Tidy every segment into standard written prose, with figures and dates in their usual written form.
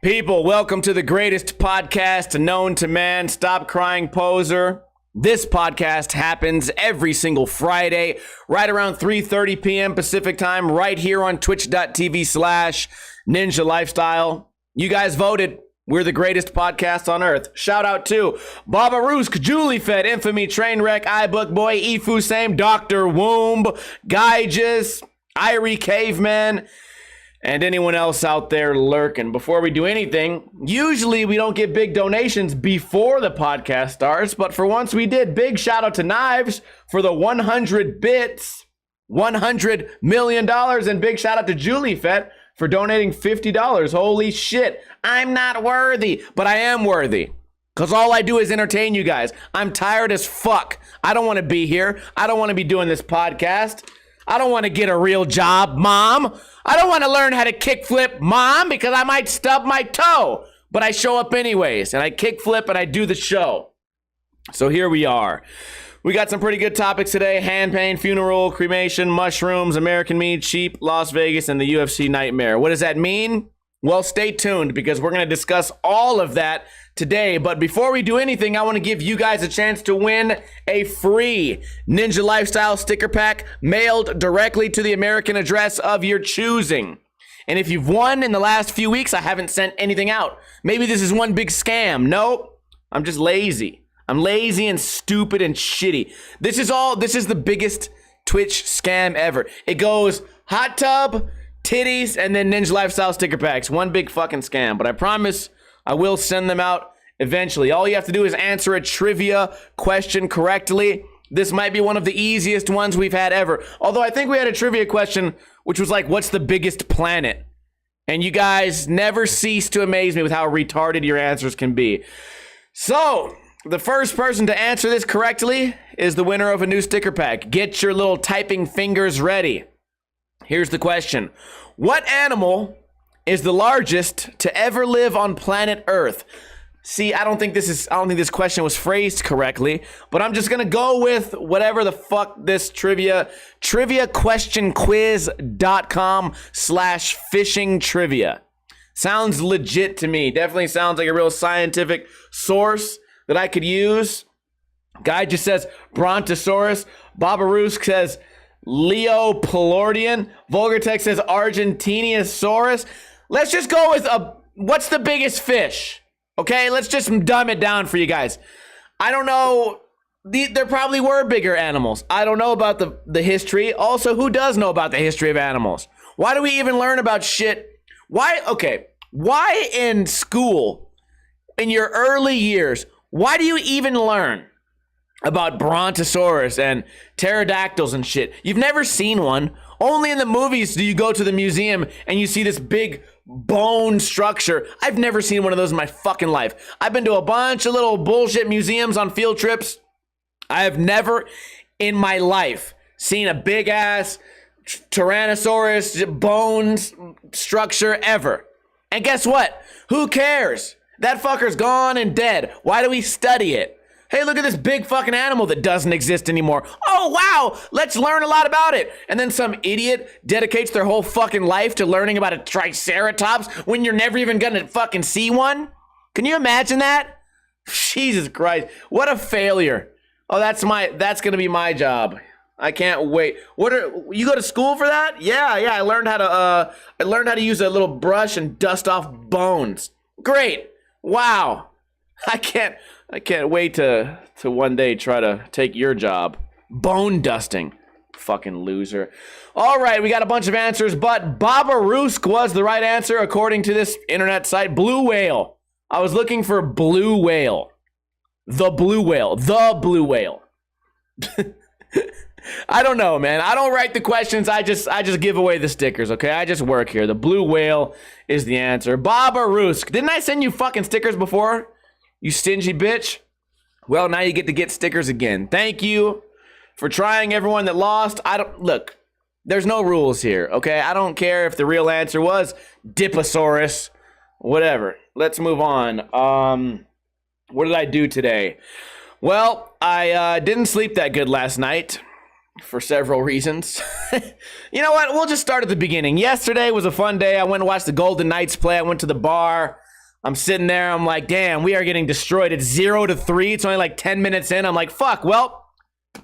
People, welcome to the greatest podcast known to man. Stop crying, poser. This podcast happens every single Friday, right around 3:30 p.m. Pacific time, right here on twitch.tv/Ninja Lifestyle. You guys voted. We're the greatest podcast on earth. Shout out to Baba Rusk, Julie Fed, Infamy, Trainwreck, iBook Boy, Efu Same, Dr. Womb, Gyges, Irie Caveman, and anyone else out there lurking. Before we do anything, usually we don't get big donations before the podcast starts, but for once we did. Big shout out to Knives for the 100 bits, $100 million, and big shout out to Julie Fett for donating $50. Holy shit, I'm not worthy, but I am worthy. Because all I do is entertain you guys. I'm tired as fuck. I don't want to be here. I don't want to be doing this podcast. I don't want to get a real job, Mom. I don't want to learn how to kickflip, Mom, because I might stub my toe. But I show up anyways, and I kickflip and I do the show. So here we are. We got some pretty good topics today. Hand pain, funeral, cremation, mushrooms, American meat, sheep, Las Vegas, and the UFC nightmare. What does that mean? Well, stay tuned because we're going to discuss all of that today. But before we do anything, I want to give you guys a chance to win a free Ninja Lifestyle sticker pack mailed directly to the American address of your choosing. And if you've won in the last few weeks, I haven't sent anything out. Maybe this is one big scam. Nope. I'm just lazy. I'm lazy and stupid and shitty. This is the biggest Twitch scam ever. It goes hot tub, titties, and then Ninja Lifestyle sticker packs. One big fucking scam. But I promise I will send them out eventually. All you have to do is answer a trivia question correctly. This might be one of the easiest ones we've had ever. Although I think we had a trivia question which was like, what's the biggest planet? And you guys never cease to amaze me with how retarded your answers can be. So the first person to answer this correctly is the winner of a new sticker pack. Get your little typing fingers ready. Here's the question. What animal is the largest to ever live on planet Earth? See, I don't think this question was phrased correctly, but I'm just gonna go with whatever the fuck this triviaquestionquiz.com/fishing trivia. Sounds legit to me. Definitely sounds like a real scientific source that I could use. Guy just says Brontosaurus. Babarusk says Leopolordian. Vulgartech says Argentinosaurus. Let's just go with what's the biggest fish? Okay, let's just dumb it down for you guys. I don't know. There probably were bigger animals. I don't know about the history. Also, who does know about the history of animals? Why do we even learn about shit? Why in school, in your early years, why do you even learn about Brontosaurus and pterodactyls and shit? You've never seen one. Only in the movies do you go to the museum and you see this big bone structure. I've never seen one of those in my fucking life. I've been to a bunch of little bullshit museums on field trips. I have never in my life seen a big ass Tyrannosaurus bones structure ever. And guess what? Who cares? That fucker's gone and dead. Why do we study it? Hey, look at this big fucking animal that doesn't exist anymore. Oh, wow, let's learn a lot about it. And then some idiot dedicates their whole fucking life to learning about a triceratops when you're never even gonna fucking see one? Can you imagine that? Jesus Christ, what a failure. Oh, that's gonna be my job. I can't wait. You go to school for that? Yeah, I learned how to use a little brush and dust off bones. Great. Wow. I can't wait to one day try to take your job. Bone dusting. Fucking loser. All right, we got a bunch of answers, but Babarusk was the right answer according to this internet site. Blue whale. I was looking for blue whale. The blue whale. The blue whale. I don't know, man. I don't write the questions. I just give away the stickers, okay? I just work here. The blue whale is the answer. Babarusk. Didn't I send you fucking stickers before? You stingy bitch. Well, now you get to get stickers again. Thank you for trying, everyone that lost. Look, there's no rules here, okay? I don't care if the real answer was Diposaurus. Whatever. Let's move on. What did I do today? Well, I didn't sleep that good last night for several reasons. You know what? We'll just start at the beginning. Yesterday was a fun day. I went and watched the Golden Knights play. I went to the bar. I'm sitting there. I'm like, damn, we are getting destroyed. It's 0-3. It's only like 10 minutes in. I'm like, fuck. Well,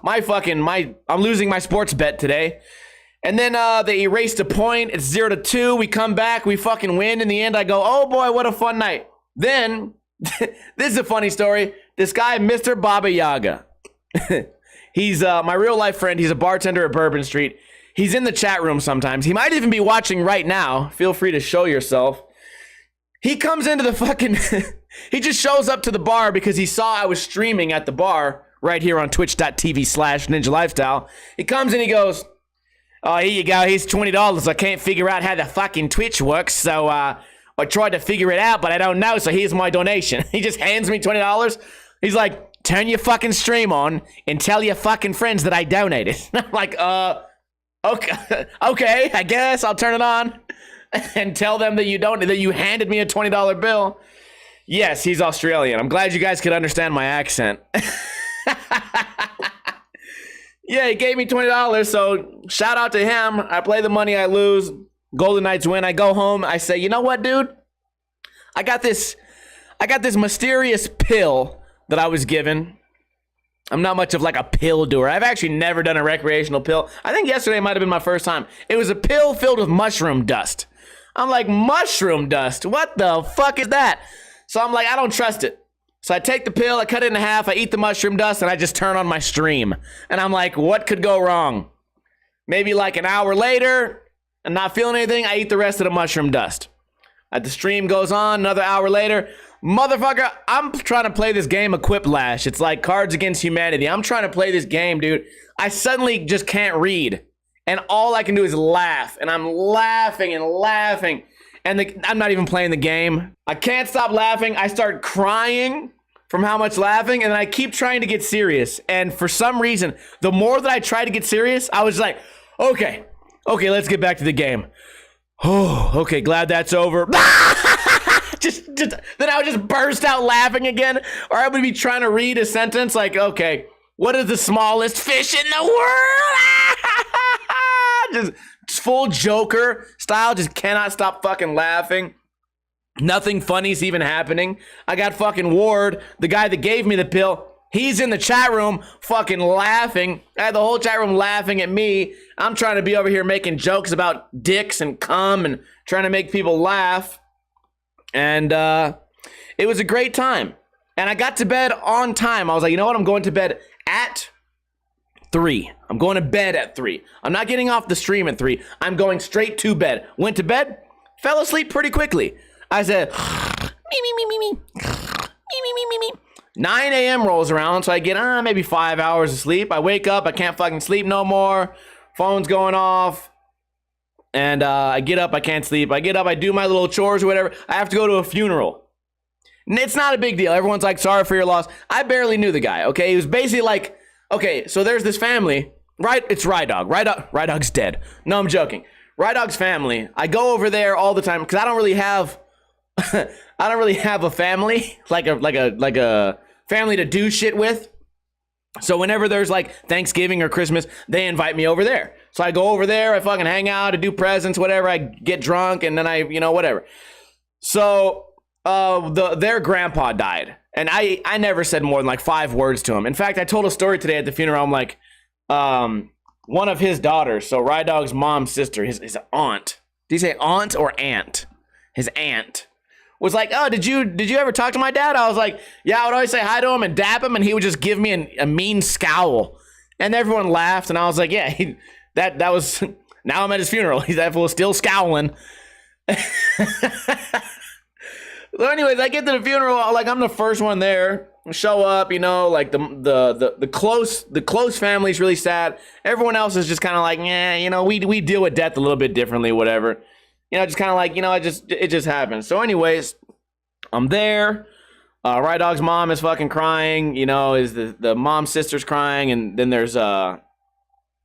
I'm losing my sports bet today. And then they erased a point. It's 0-2. We come back. We fucking win. In the end, I go, oh boy, what a fun night. Then, this is a funny story. This guy, Mr. Baba Yaga. He's my real life friend. He's a bartender at Bourbon Street. He's in the chat room sometimes. He might even be watching right now. Feel free to show yourself. He comes into the fucking... he just shows up to the bar because he saw I was streaming at the bar right here on twitch.tv/Ninja Lifestyle. He comes and he goes, oh, here you go. Here's $20. I can't figure out how the fucking Twitch works, so I tried to figure it out, but I don't know, so here's my donation. He just hands me $20. He's like, turn your fucking stream on and tell your fucking friends that I donated. I'm like, okay, I guess I'll turn it on and tell them that you handed me a $20 bill. Yes, he's Australian. I'm glad you guys could understand my accent. Yeah, he gave me $20, so shout out to him. I play the money, I lose. Golden Knights win. I go home. I say, you know what, dude? I got this mysterious pill that I was given. I'm not much of like a pill doer. I've actually never done a recreational pill. I think yesterday might have been my first time. It was a pill filled with mushroom dust. I'm like, mushroom dust? What the fuck is that? So I'm like, I don't trust it. So I take the pill, I cut it in half, I eat the mushroom dust, and I just turn on my stream. And I'm like, what could go wrong? Maybe like an hour later, and not feeling anything, I eat the rest of the mushroom dust. The stream goes on, another hour later. Motherfucker, I'm trying to play this game of Quiplash. It's like Cards Against Humanity. I'm trying to play this game, dude. I suddenly just can't read. And all I can do is laugh. And I'm laughing and laughing. And I'm not even playing the game. I can't stop laughing. I start crying from how much laughing. And then I keep trying to get serious. And for some reason, the more that I try to get serious, I was like, okay, let's get back to the game. Oh, okay, glad that's over. Then I would just burst out laughing again. Or I would be trying to read a sentence like, okay, what is the smallest fish in the world? just full Joker style. Just cannot stop fucking laughing. Nothing funny's even happening. I got fucking Ward, the guy that gave me the pill. He's in the chat room fucking laughing. I had the whole chat room laughing at me. I'm trying to be over here making jokes about dicks and cum and trying to make people laugh. And it was a great time. And I got to bed on time. I was like, you know what? I'm going to bed at 3. I'm going to bed at 3. I'm not getting off the stream at 3. I'm going straight to bed. Went to bed, fell asleep pretty quickly. I said, me. 9 a.m. rolls around, so I get maybe 5 hours of sleep. I wake up, I can't fucking sleep no more. Phone's going off. And I get up, I can't sleep. I get up, I do my little chores or whatever. I have to go to a funeral. And it's not a big deal. Everyone's like, sorry for your loss. I barely knew the guy, okay? He was basically like, okay, so there's this family, right? It's Rydog. Rydog's dead. No, I'm joking. Rydog's family. I go over there all the time because I don't really have a family, like a family to do shit with. So whenever there's like Thanksgiving or Christmas, they invite me over there. So I go over there, I fucking hang out, I do presents, whatever. I get drunk and then I, whatever. So their grandpa died. And I never said more than like 5 words to him. In fact, I told a story today at the funeral. I'm like, one of his daughters, so Rydog's mom's sister, his aunt. Did you say aunt or aunt? His aunt was like, oh, did you ever talk to my dad? I was like, yeah, I would always say hi to him and dap him, and he would just give me a mean scowl. And everyone laughed, and I was like, yeah, that was, now I'm at his funeral. He's that fool still scowling. So anyways, I get to the funeral, like I'm the first one there. Show up, like the close family's really sad. Everyone else is just kind of like, yeah, we deal with death a little bit differently, whatever. Just kind of like, it just happens. So anyways, I'm there. Rydog's mom is fucking crying, is the mom's sister's crying, and then there's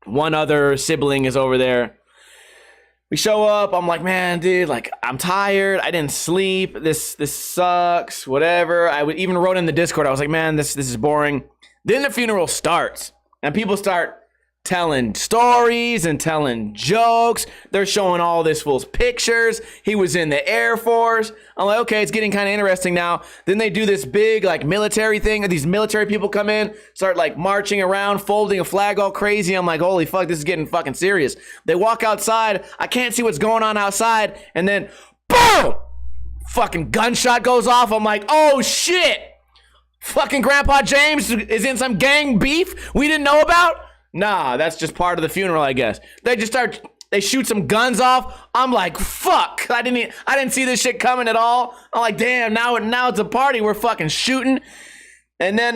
one other sibling is over there. We show up, I'm like, man, dude, like, I'm tired, I didn't sleep, this sucks, whatever. I even wrote in the Discord, I was like, man, this is boring. Then the funeral starts, and people start telling stories and telling jokes. They're showing all this fool's pictures. He was in the Air Force. I'm like, okay, it's getting kind of interesting now. Then they do this big like military thing. These military people come in, start like marching around, folding a flag all crazy. I'm like, holy fuck, this is getting fucking serious. They walk outside. I can't see what's going on outside. And then boom, fucking gunshot goes off. I'm like, oh shit. Fucking Grandpa James is in some gang beef we didn't know about? Nah, that's just part of the funeral, I guess. They shoot some guns off. I'm like, fuck. I didn't see this shit coming at all. I'm like, damn, now it's a party. We're fucking shooting. And then,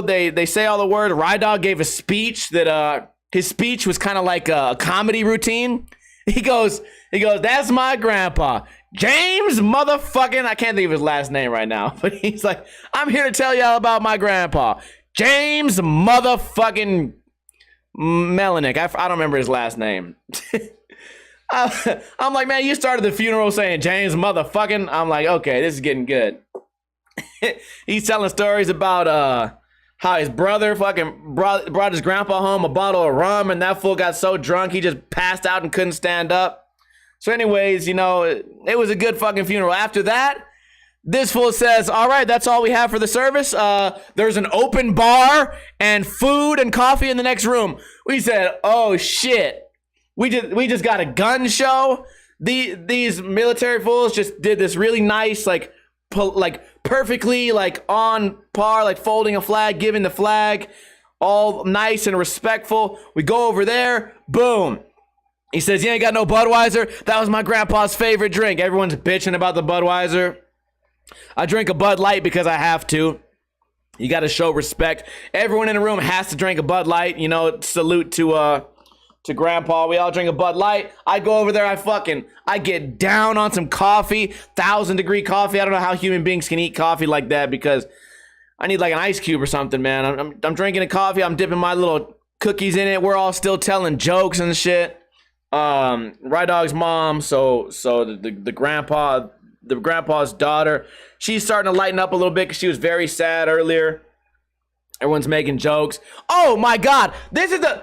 they say all the words. Rye Dog gave a speech that, his speech was kind of like a comedy routine. He goes, that's my grandpa. James motherfucking, I can't think of his last name right now, but he's like, I'm here to tell y'all about my grandpa. James motherfucking Melanick. I don't remember his last name. I'm like, man, you started the funeral saying James motherfucking. I'm like, okay, this is getting good. He's telling stories about how his brother fucking brought his grandpa home a bottle of rum, and that fool got so drunk he just passed out and couldn't stand up. So anyways, it was a good fucking funeral. After that, this fool says, all right, that's all we have for the service. There's an open bar and food and coffee in the next room. We said, oh shit. We just got a gun show. These military fools just did this really nice, like perfectly like on par, like folding a flag, giving the flag, all nice and respectful. We go over there, boom. He says, you ain't got no Budweiser? That was my grandpa's favorite drink. Everyone's bitching about the Budweiser. I drink a Bud Light because I have to. You got to show respect. Everyone in the room has to drink a Bud Light. Salute to Grandpa. We all drink a Bud Light. I go over there. I get down on some coffee, 1,000-degree coffee. I don't know how human beings can eat coffee like that because I need like an ice cube or something, man. I'm drinking a coffee. I'm dipping my little cookies in it. We're all still telling jokes and shit. Rye Dog's mom, so the grandpa's daughter, she's starting to lighten up a little bit because she was very sad earlier. Everyone's making jokes. Oh my God, this is the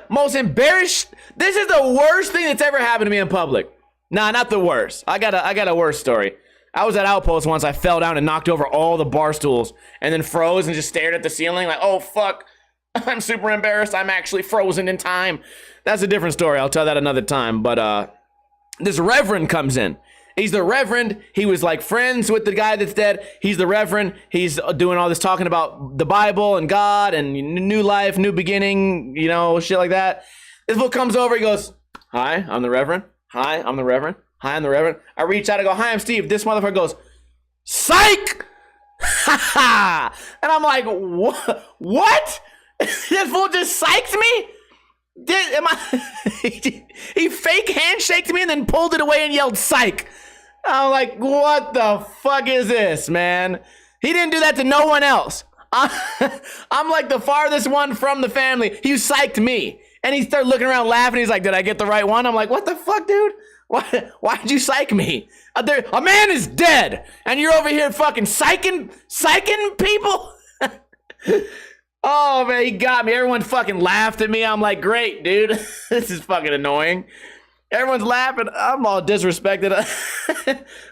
worst thing that's ever happened to me in public. Nah, not the worst. I got a worse story. I was at Outpost once. I fell down and knocked over all the bar stools and then froze and just stared at the ceiling like, oh fuck, I'm super embarrassed. I'm actually frozen in time. That's a different story. I'll tell that another time. But this reverend comes in. He's the reverend. He was like friends with the guy that's dead. He's the reverend. He's doing all this talking about the Bible and God and new life, new beginning, shit like that. This fool comes over. He goes, hi, I'm the reverend. Hi, I'm the reverend. Hi, I'm the reverend. I reach out and go, hi, I'm Steve. This motherfucker goes, psych! Ha ha! And I'm like, what? This fool just psyched me? He fake handshaked me and then pulled it away and yelled psych. I'm like, what the fuck is this, man? He didn't do that to no one else. I'm like the farthest one from the family. He psyched me. And he started looking around laughing. He's like, did I get the right one? I'm like, what the fuck, dude? Why'd you psych me? A man is dead. And you're over here fucking psyching people? Oh, man, he got me. Everyone fucking laughed at me. I'm like, great, dude. This is fucking annoying. Everyone's laughing. I'm all disrespected.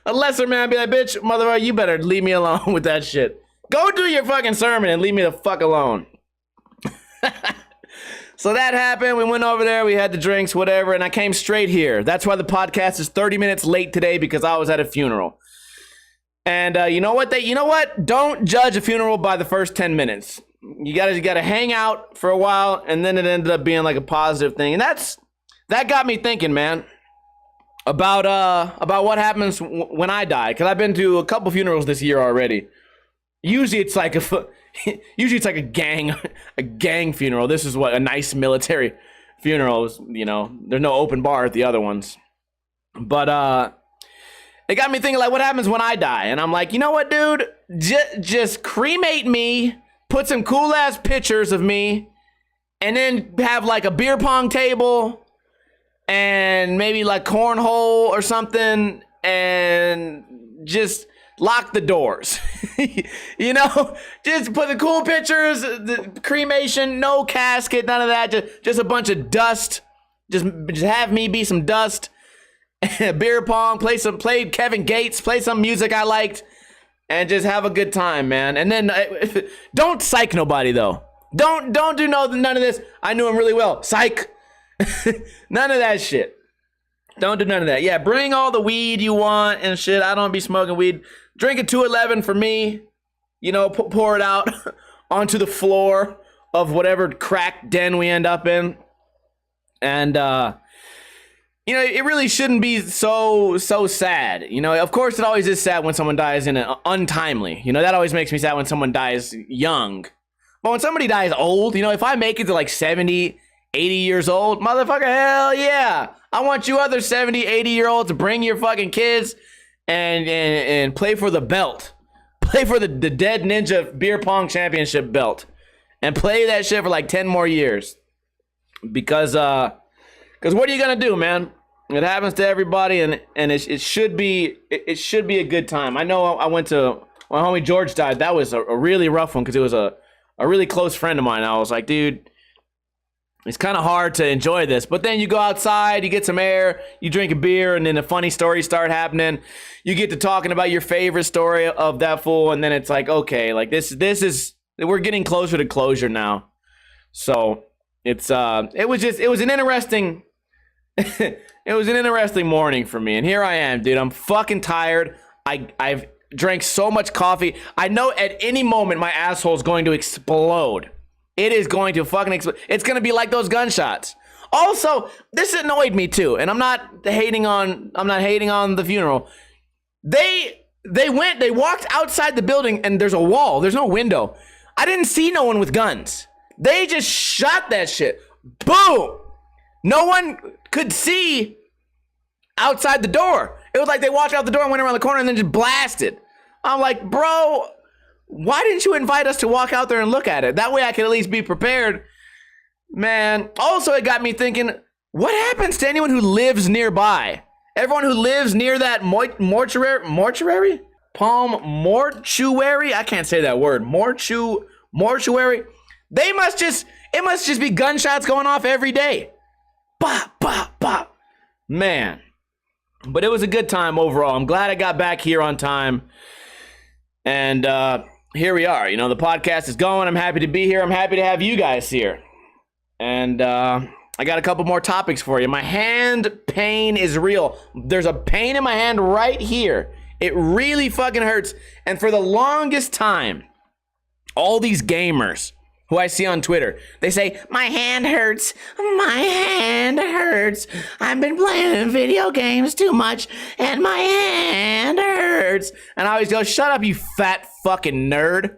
A lesser man be like, bitch, motherfucker, you better leave me alone with that shit. Go do your fucking sermon and leave me the fuck alone. So that happened. We went over there. We had the drinks, whatever, and I came straight here. That's why the podcast is 30 minutes late today, because I was at a funeral. And you know what? Don't judge a funeral by the first 10 minutes. You gotta hang out for a while, and then it ended up being like a positive thing. And that got me thinking, man, about what happens when I die. Because I've been to a couple funerals this year already. Usually it's like a gang funeral. This is a nice military funeral is, there's no open bar at the other ones. But it got me thinking, like, what happens when I die? And I'm like, you know what, dude? Just cremate me, put some cool ass pictures of me, and then have like a beer pong table and maybe like cornhole or something, and just lock the doors. You know, just put the cool pictures, the cremation, no casket, none of that. Just a bunch of dust. Just have me be some dust. Beer pong, play Kevin Gates, play some music I liked, and just have a good time, man. And then don't psych nobody though. Don't do none of this. I knew him really well. Psych. None of that shit. Don't do none of that. Yeah, bring all the weed you want and shit. I don't be smoking weed. Drink a 211 for me. You know, pour it out onto the floor of whatever crack den we end up in. And you know, it really shouldn't be so sad. You know, of course, it always is sad when someone dies in an untimely. You know, that always makes me sad when someone dies young. But when somebody dies old, you know, if I make it to like 70, 80 years old, motherfucker, hell yeah. I want you other 70, 80-year-olds to bring your fucking kids and play for the belt. Play for the Dead Ninja Beer Pong Championship belt. And play that shit for like 10 more years. Because what are you going to do, man? It happens to everybody, and it should be a good time. I know I went to, when homie George died, that was a really rough one because it was a really close friend of mine. I was like, dude, it's kind of hard to enjoy this. But then you go outside, you get some air, you drink a beer, and then the funny stories start happening. You get to talking about your favorite story of that fool, and then it's like, okay, like this is, we're getting closer to closure now. So it was an interesting it was an interesting morning for me, and here I am, dude. I'm fucking tired. I've drank so much coffee. I know at any moment my asshole is going to explode. It is going to fucking explode. It's going to be like those gunshots. Also, this annoyed me too, and I'm not hating on the funeral. They walked outside the building, and there's a wall. There's no window. I didn't see no one with guns. They just shot that shit. Boom. No one could see outside the door. It was like they walked out the door and went around the corner and then just blasted. I'm like, bro, why didn't you invite us to walk out there and look at it? That way I could at least be prepared. Man, also it got me thinking, what happens to anyone who lives nearby? Everyone who lives near that mortuary? Palm mortuary? I can't say that word. Mortuary? It must just be gunshots going off every day. Bop, bop, bop. Man. But it was a good time overall. I'm glad I got back here on time. And here we are. You know, the podcast is going. I'm happy to be here. I'm happy to have you guys here. And I got a couple more topics for you. My hand pain is real. There's a pain in my hand right here. It really fucking hurts. And for the longest time, all these gamers who I see on Twitter, they say, my hand hurts. My hand hurts. I've been playing video games too much, and my hand hurts. And I always go, shut up, you fat fucking nerd.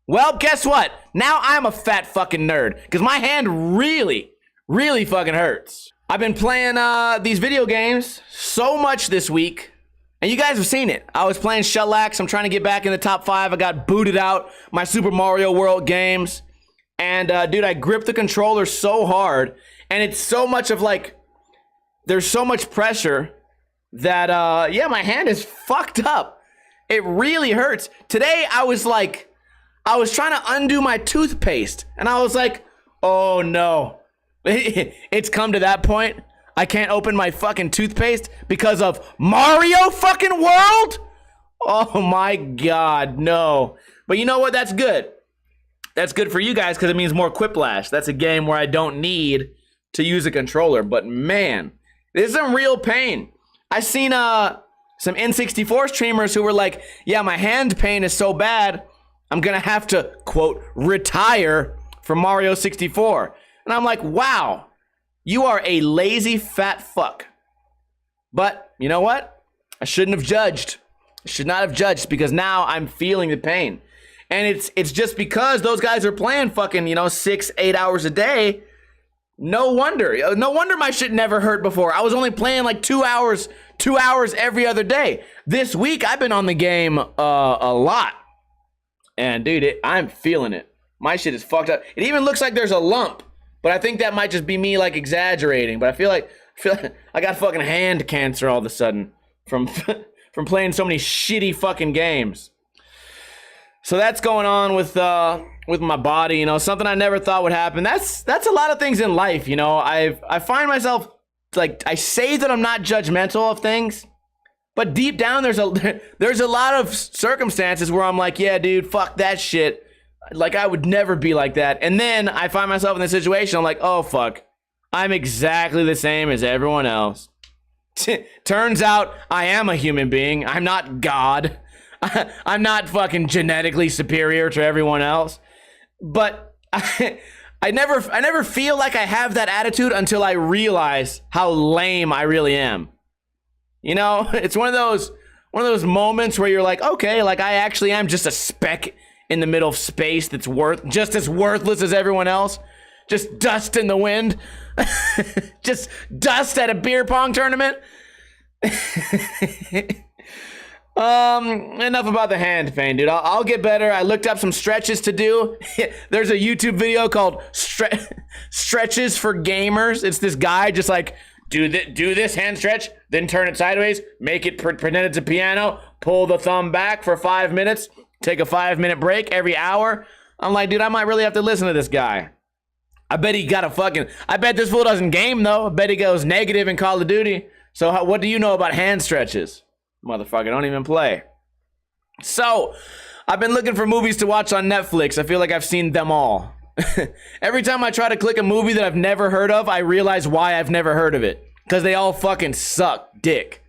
Well, guess what? Now I'm a fat fucking nerd, because my hand really, really fucking hurts. I've been playing these video games so much this week, and you guys have seen it. I was playing Shellax. I'm trying to get back in the top 5. I got booted out my Super Mario World games. And, dude, I gripped the controller so hard, and it's so much of, like, there's so much pressure that, yeah, my hand is fucked up. It really hurts. Today, I was trying to undo my toothpaste, and I was like, oh, no. It's come to that point. I can't open my fucking toothpaste because of Mario fucking World? Oh, my God, no. But you know what? That's good. That's good for you guys because it means more Quiplash. That's a game where I don't need to use a controller. But man, this is some real pain. I seen some N64 streamers who were like, yeah, my hand pain is so bad, I'm going to have to, quote, retire from Mario 64. And I'm like, wow, you are a lazy fat fuck. But you know what? I shouldn't have judged. I should not have judged because now I'm feeling the pain. And it's just because those guys are playing fucking, 6-8 hours a day. No wonder my shit never hurt before. I was only playing like 2 hours every other day. This week I've been on the game a lot. And dude, I'm feeling it. My shit is fucked up. It even looks like there's a lump, but I think that might just be me like exaggerating. But I feel like I got fucking hand cancer all of a sudden from from playing so many shitty fucking games. So that's going on with my body, you know, something I never thought would happen. That's a lot of things in life, you know. I find myself, like, I say that I'm not judgmental of things, but deep down there's a lot of circumstances where I'm like, yeah, dude, fuck that shit. Like, I would never be like that. And then I find myself in this situation, I'm like, oh fuck, I'm exactly the same as everyone else. Turns out I am a human being. I'm not God. I'm not fucking genetically superior to everyone else. But I never feel like I have that attitude until I realize how lame I really am. You know, it's one of those moments where you're like, okay, like I actually am just a speck in the middle of space that's just as worthless as everyone else. Just dust in the wind. Just dust at a beer pong tournament. Enough about the hand pain, dude. I'll get better. I looked up some stretches to do. There's a YouTube video called Stretches for Gamers. It's this guy just like, do this hand stretch, then turn it sideways, make it pretend it's a piano, pull the thumb back for 5 minutes, take a 5-minute break every hour. I'm like, dude, I might really have to listen to this guy. I bet this fool doesn't game though. I bet he goes negative in Call of Duty. So what do you know about hand stretches? Motherfucker, don't even play. So, I've been looking for movies to watch on Netflix. I feel like I've seen them all. Every time I try to click a movie that I've never heard of, I realize why I've never heard of it. Because they all fucking suck dick.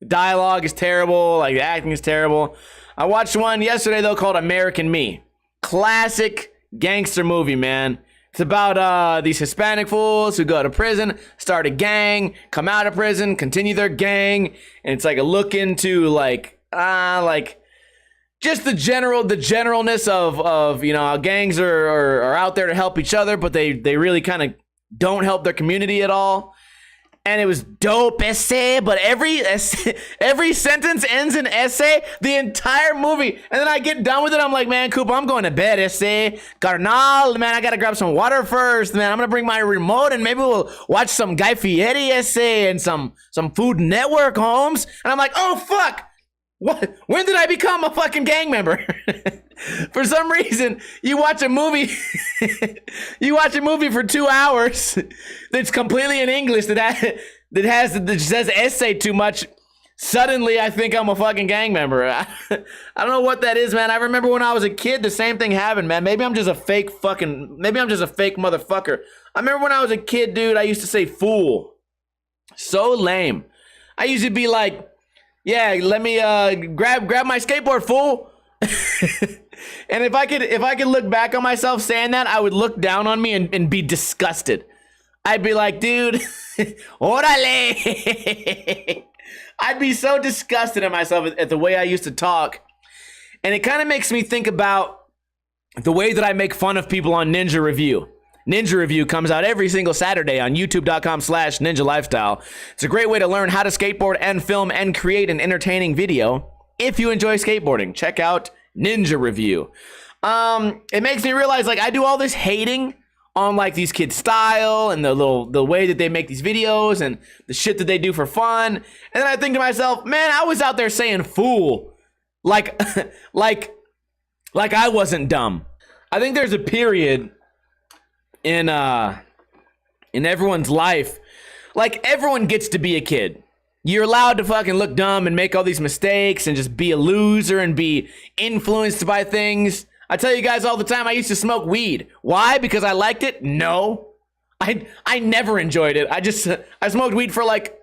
The dialogue is terrible, like the acting is terrible. I watched one yesterday though called American Me. Classic gangster movie, man. It's about these Hispanic fools who go to prison, start a gang, come out of prison, continue their gang, and it's like a look into like just the generalness of you know, how gangs are out there to help each other, but they really kind of don't help their community at all. And it was dope essay, but every sentence ends in essay, the entire movie. And then I get done with it, I'm like, man, Cooper, I'm going to bed, essay. Carnal, man, I gotta grab some water first, man. I'm gonna bring my remote and maybe we'll watch some Guy Fieri essay and some Food Network, Holmes. And I'm like, oh, fuck. What? When did I become a fucking gang member? For some reason, you watch a movie for 2 hours that's completely in English that says essay too much. Suddenly, I think I'm a fucking gang member. I don't know what that is, man. I remember when I was a kid, the same thing happened, man. Maybe I'm just a fake motherfucker. I remember when I was a kid, dude, I used to say fool. So lame. I used to be like, yeah, let me grab my skateboard, fool. And if I could look back on myself saying that, I would look down on me and be disgusted. I'd be like, dude, orale. I'd be so disgusted at myself at the way I used to talk. And it kind of makes me think about the way that I make fun of people on Ninja Review. Ninja Review comes out every single Saturday on youtube.com/Ninja Lifestyle. It's a great way to learn how to skateboard and film and create an entertaining video. If you enjoy skateboarding, check out Ninja Review. It makes me realize, like, I do all this hating on like these kids' style and the way that they make these videos and the shit that they do for fun. And then I think to myself, man, I was out there saying fool. Like I wasn't dumb. I think there's a period in everyone's life, like, everyone gets to be a kid. You're allowed to fucking look dumb and make all these mistakes and just be a loser and be influenced by things. I tell you guys all the time, I used to smoke weed. Why? Because I liked it? No. I never enjoyed it. I smoked weed for like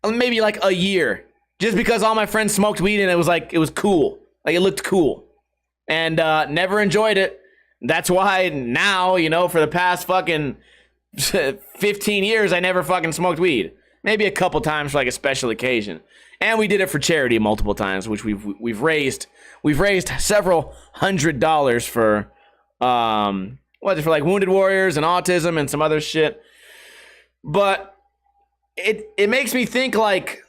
maybe like a year, just because all my friends smoked weed and it was cool. Like, it looked cool. And never enjoyed it. That's why now, you know, for the past fucking 15 years, I never fucking smoked weed. Maybe a couple times for like a special occasion. And we did it for charity multiple times, which we've raised several $100s for for like Wounded Warriors and autism and some other shit. But it makes me think, like,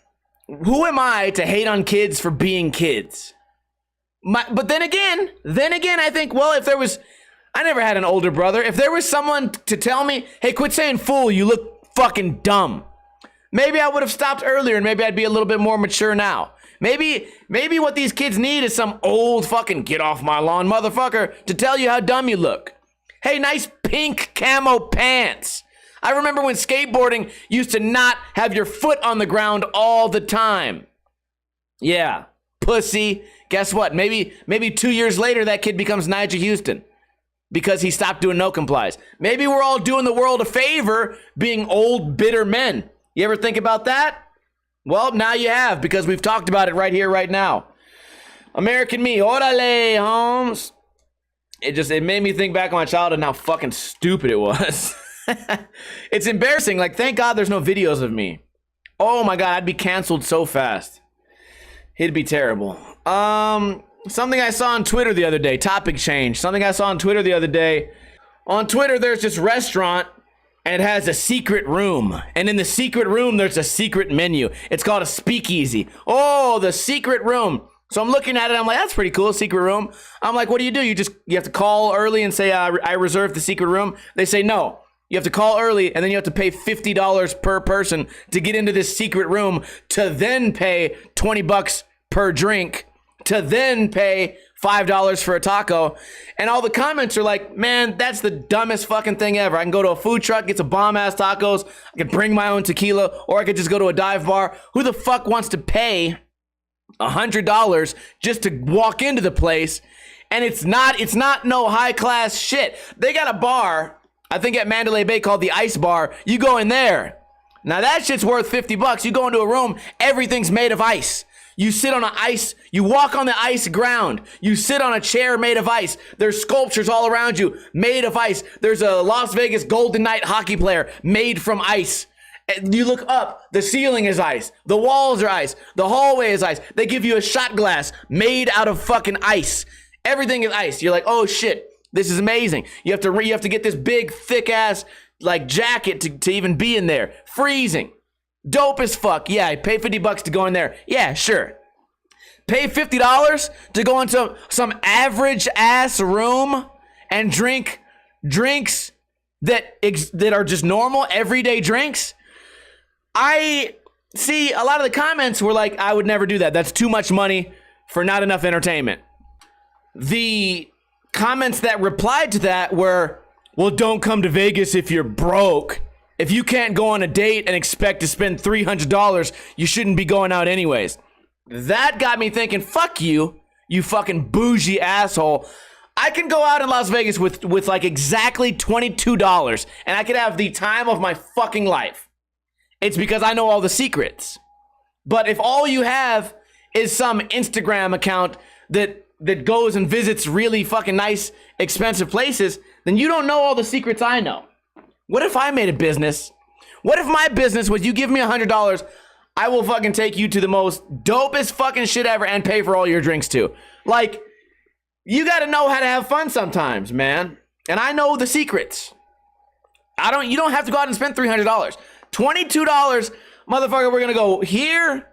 who am I to hate on kids for being kids? But then again, I think, well, I never had an older brother. If there was someone to tell me, hey, quit saying fool, you look fucking dumb, maybe I would have stopped earlier and maybe I'd be a little bit more mature now. Maybe what these kids need is some old fucking get off my lawn motherfucker to tell you how dumb you look. Hey, nice pink camo pants. I remember when skateboarding used to not have your foot on the ground all the time. Yeah, pussy. Guess what? Maybe 2 years later that kid becomes Nigel Houston because he stopped doing no complies. Maybe we're all doing the world a favor being old, bitter men. You ever think about that? Well, now you have, because we've talked about it right here, right now. American me, orale, Holmes. It made me think back on my childhood and how fucking stupid it was. It's embarrassing. Like, thank God there's no videos of me. Oh my God, I'd be canceled so fast. It'd be terrible. Something I saw on Twitter the other day. Topic change. Something I saw on Twitter the other day. On Twitter, there's this restaurant, and it has a secret room. And in the secret room, there's a secret menu. It's called a speakeasy. Oh, the secret room. So I'm looking at it. I'm like, that's pretty cool, secret room. I'm like, what do? You have to call early and say, I reserved the secret room. They say, no. You have to call early, and then you have to pay $50 per person to get into this secret room, to then pay $20 per drink, to then pay $5 for a taco. And all the comments are like, man, that's the dumbest fucking thing ever. I can go to a food truck, get some bomb-ass tacos. I could bring my own tequila, or I could just go to a dive bar. Who the fuck wants to pay $100 just to walk into the place? And it's not no high-class shit. They got a bar, I think at Mandalay Bay, called the Ice Bar. You go in there. Now that shit's worth $50. You go into a room, everything's made of ice. You sit on you walk on the ice ground. You sit on a chair made of ice. There's sculptures all around you made of ice. There's a Las Vegas Golden Knight hockey player made from ice. You look up, the ceiling is ice. The walls are ice. The hallway is ice. They give you a shot glass made out of fucking ice. Everything is ice. You're like, oh shit, this is amazing. You have to get this big, thick ass like jacket to even be in there. Freezing. Dope as fuck. Yeah, I pay $50 to go in there. Yeah, sure. Pay $50 to go into some average ass room and drink drinks that are just normal everyday drinks. I see a lot of the comments were like, I would never do that. That's too much money for not enough entertainment. The comments that replied to that were, well, don't come to Vegas if you're broke. If you can't go on a date and expect to spend $300, you shouldn't be going out anyways. That got me thinking, fuck you, you fucking bougie asshole. I can go out in Las Vegas with like exactly $22 and I could have the time of my fucking life. It's because I know all the secrets. But if all you have is some Instagram account that goes and visits really fucking nice, expensive places, then you don't know all the secrets I know. What if I made a business? What if my business was, you give me $100, I will fucking take you to the most dopest fucking shit ever and pay for all your drinks too. Like, you gotta know how to have fun sometimes, man. And I know the secrets. You don't have to go out and spend $300. $22, motherfucker, we're gonna go here,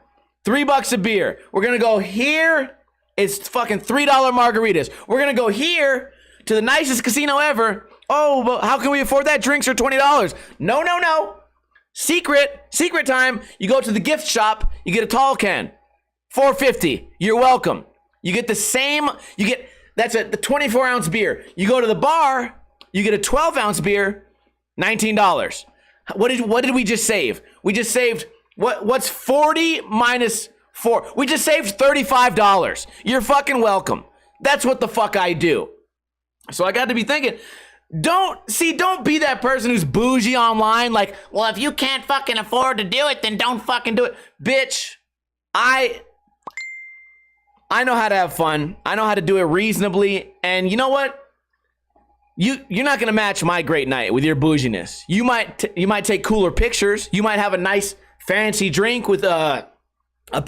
$3 a beer. We're gonna go here, it's fucking $3 margaritas. We're gonna go here to the nicest casino ever. Oh, but how can we afford that? Drinks are $20. No. Secret time. You go to the gift shop, you get a tall can. $4.50. You're welcome. You get that's the 24-ounce beer. You go to the bar, you get a 12-ounce beer, $19. What did we just save? We just saved, what's 40 minus 4? We just saved $35. You're fucking welcome. That's what the fuck I do. So I got to be thinking, don't be that person who's bougie online. Like, well, if you can't fucking afford to do it, then don't fucking do it. Bitch, I know how to have fun. I know how to do it reasonably. And you know what? You're not going to match my great night with your bouginess. You might take cooler pictures. You might have a nice fancy drink with a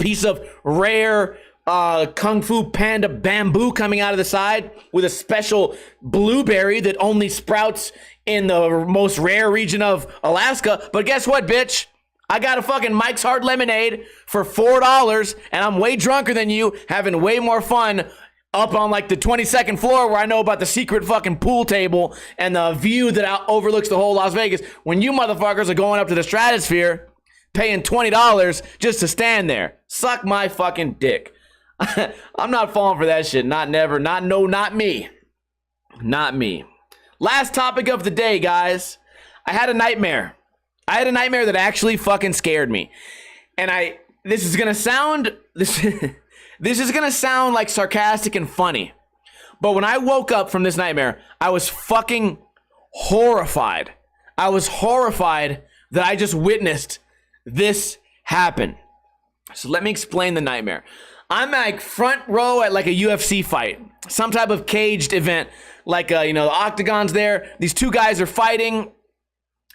piece of rare Kung Fu Panda bamboo coming out of the side with a special blueberry that only sprouts in the most rare region of Alaska. But guess what, bitch? I got a fucking Mike's Hard Lemonade for $4 and I'm way drunker than you, having way more fun up on like the 22nd floor where I know about the secret fucking pool table and the view that overlooks the whole Las Vegas, when you motherfuckers are going up to the stratosphere paying $20 just to stand there. Suck my fucking dick. I'm not falling for that shit. Not never. Not me. Not me. Last topic of the day, guys. I had a nightmare. I had a nightmare that actually fucking scared me. And this is gonna sound like sarcastic and funny. But when I woke up from this nightmare, I was fucking horrified. I was horrified that I just witnessed this happen. So let me explain the nightmare. I'm like front row at like a UFC fight, some type of caged event, like the octagon's there. These two guys are fighting.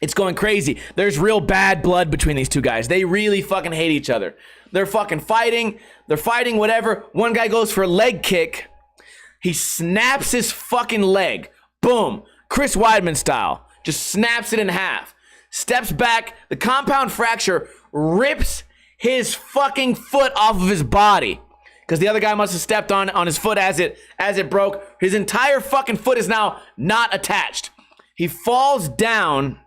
It's going crazy. There's real bad blood between these two guys. They really fucking hate each other. They're fucking fighting. They're fighting, whatever. One guy goes for a leg kick. He snaps his fucking leg. Boom. Chris Weidman style. Just snaps it in half. Steps back. The compound fracture rips his fucking foot off of his body. Because the other guy must have stepped on his foot as it broke. His entire fucking foot is now not attached. He falls down,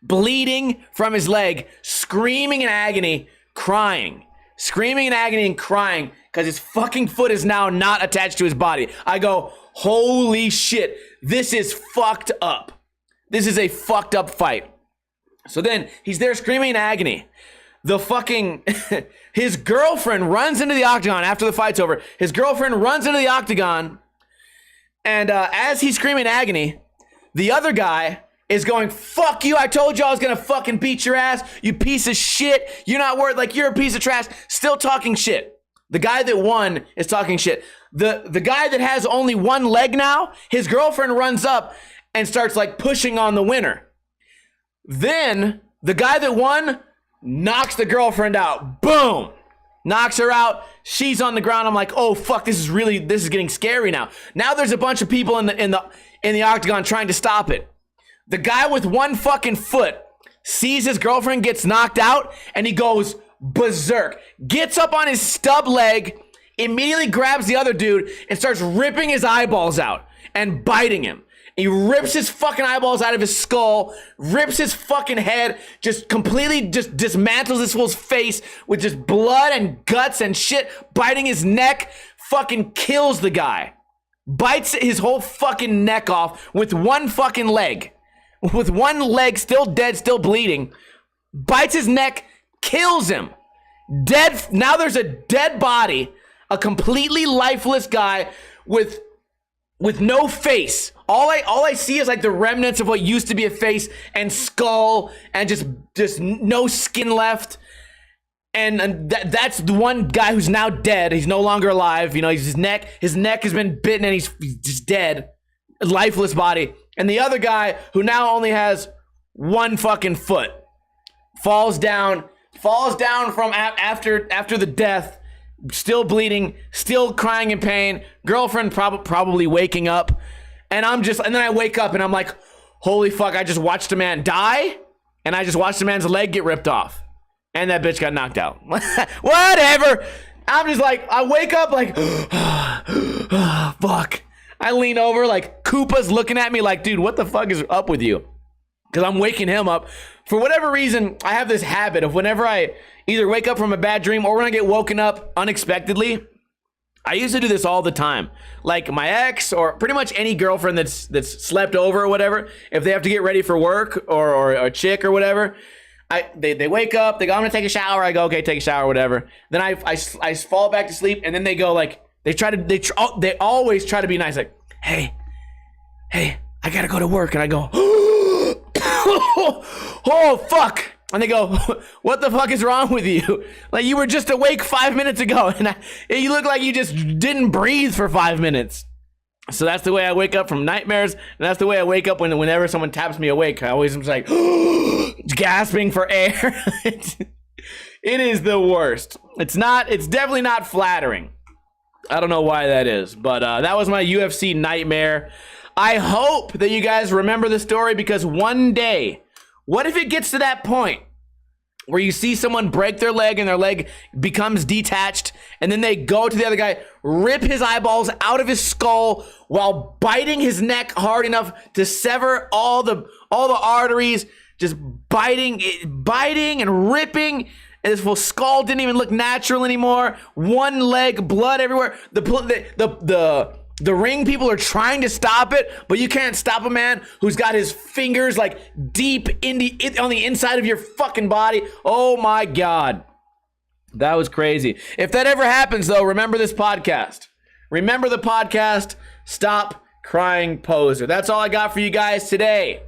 bleeding from his leg, screaming in agony, crying. Screaming in agony and crying because his fucking foot is now not attached to his body. I go, holy shit, this is fucked up. This is a fucked up fight. So then he's there screaming in agony. The fucking, his girlfriend runs into the octagon after the fight's over. His girlfriend runs into the octagon. And as he's screaming in agony, the other guy is going, fuck you, I told you I was gonna fucking beat your ass, you piece of shit, you're not worth, like, you're a piece of trash, still talking shit. The guy that won is talking shit. The guy that has only one leg now, his girlfriend runs up and starts like pushing on the winner. Then the guy that won knocks the girlfriend out. Boom! Knocks her out. She's on the ground. I'm like, oh fuck, this is getting scary now. Now there's a bunch of people in the octagon trying to stop it. The guy with one fucking foot sees his girlfriend gets knocked out and he goes berserk. Gets up on his stub leg, immediately grabs the other dude and starts ripping his eyeballs out and biting him. He rips his fucking eyeballs out of his skull, rips his fucking head, just completely just dismantles this fool's face with just blood and guts and shit, biting his neck, fucking kills the guy. Bites his whole fucking neck off with one fucking leg. With one leg still dead, still bleeding, bites his neck, kills him. Dead. Now there's a dead body, a completely lifeless guy with no face. All I see is like the remnants of what used to be a face and skull and just no skin left. And that's the one guy who's now dead. He's no longer alive. His neck has been bitten and he's just dead. Lifeless body. And the other guy, who now only has one fucking foot, falls down from after the death, still bleeding, still crying in pain. Girlfriend probably waking up, and then I wake up and I'm like, holy fuck! I just watched a man die, and I just watched a man's leg get ripped off, and that bitch got knocked out. Whatever. I'm just like, I wake up like, fuck. I lean over like Koopa's looking at me like, dude, what the fuck is up with you? Because I'm waking him up. For whatever reason, I have this habit of whenever I either wake up from a bad dream or when I get woken up unexpectedly, I used to do this all the time. Like my ex or pretty much any girlfriend that's slept over or whatever, if they have to get ready for work or a chick or whatever, they wake up, they go, I'm gonna take a shower. I go, okay, take a shower, whatever. Then I fall back to sleep, and then they go like, they always try to be nice, like, hey, I gotta go to work. And I go, oh, fuck. And they go, what the fuck is wrong with you? Like, you were just awake 5 minutes ago, and you look like you just didn't breathe for 5 minutes. So that's the way I wake up from nightmares, and that's the way I wake up whenever someone taps me awake. I always am just like, gasping for air. It is the worst. It's definitely not flattering. I don't know why that is, but that was my UFC nightmare. I hope that you guys remember the story, because one day, what if it gets to that point where you see someone break their leg and their leg becomes detached, and then they go to the other guy, rip his eyeballs out of his skull while biting his neck hard enough to sever all the arteries, just biting and ripping. And this full skull didn't even look natural anymore. One leg, blood everywhere. The ring people are trying to stop it, but you can't stop a man who's got his fingers like deep on the inside of your fucking body. Oh my God. That was crazy. If that ever happens though, remember this podcast. Remember the podcast, Stop Crying Poser. That's all I got for you guys today.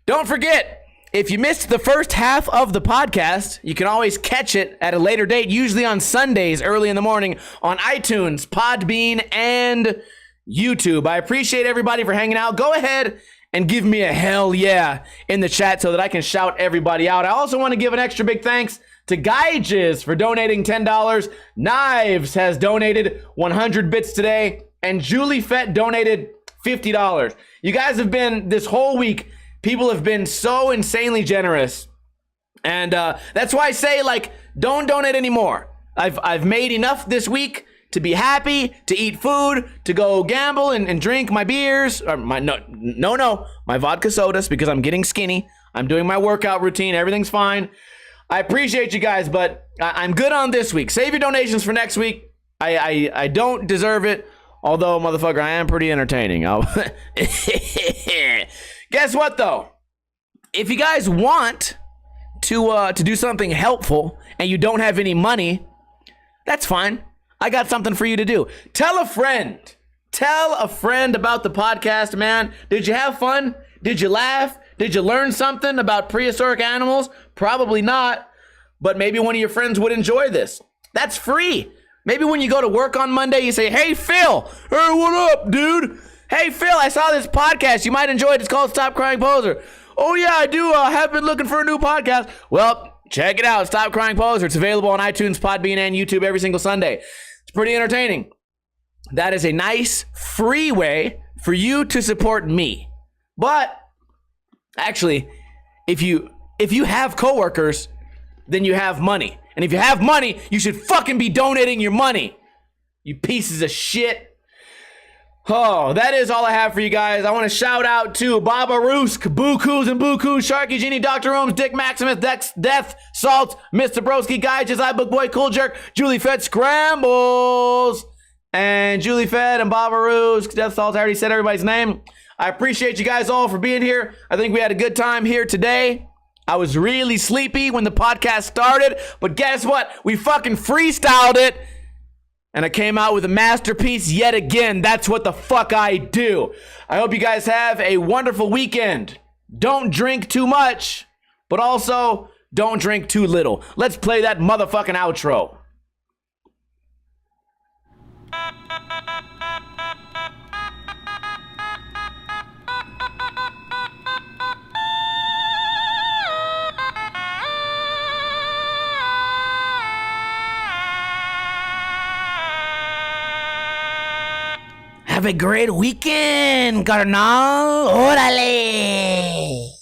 Don't forget, if you missed the first half of the podcast, you can always catch it at a later date, usually on Sundays early in the morning on iTunes, Podbean, and YouTube. I appreciate everybody for hanging out. Go ahead and give me a hell yeah in the chat so that I can shout everybody out. I also want to give an extra big thanks to Gaiges for donating $10. Knives has donated 100 bits today, and Julie Fett donated $50. You guys have been, this whole week, people have been so insanely generous. And that's why I say, like, don't donate anymore. I've made enough this week to be happy, to eat food, to go gamble and drink my beers, or my my vodka sodas, because I'm getting skinny. I'm doing my workout routine. Everything's fine. I appreciate you guys, but I'm good on this week. Save your donations for next week. I don't deserve it, although, motherfucker, I am pretty entertaining. Guess what, though? If you guys want to do something helpful and you don't have any money, that's fine. I got something for you to do. Tell a friend. Tell a friend about the podcast, man. Did you have fun? Did you laugh? Did you learn something about prehistoric animals? Probably not, but maybe one of your friends would enjoy this. That's free. Maybe when you go to work on Monday, you say, hey, Phil. Hey, what up, dude? Hey, Phil, I saw this podcast. You might enjoy it. It's called Stop Crying Poser. Oh, yeah, I do. I have been looking for a new podcast. Well, check it out. Stop Crying Poser. It's available on iTunes, Podbean, and YouTube every single Sunday. It's pretty entertaining. That is a nice, free way for you to support me. But, actually, if you have coworkers, then you have money. And if you have money, you should fucking be donating your money. You pieces of shit. Oh, that is all I have for you guys. I want to shout out to Baba Rusk, Bukus and Bukus, Sharky Genie, Dr. Ohms, Dick Maximus, Death, Salt, Mr. Broski, Guy, Jedi Book Boy, Cool Jerk, Julie Fed, Scrambles, and Julie Fed and Baba Rusk, Death Salt. I already said everybody's name. I appreciate you guys all for being here. I think we had a good time here today. I was really sleepy when the podcast started, but guess what? We fucking freestyled it. And I came out with a masterpiece yet again. That's what the fuck I do. I hope you guys have a wonderful weekend. Don't drink too much, but also don't drink too little. Let's play that motherfucking outro. Have a great weekend, carnal. Órale.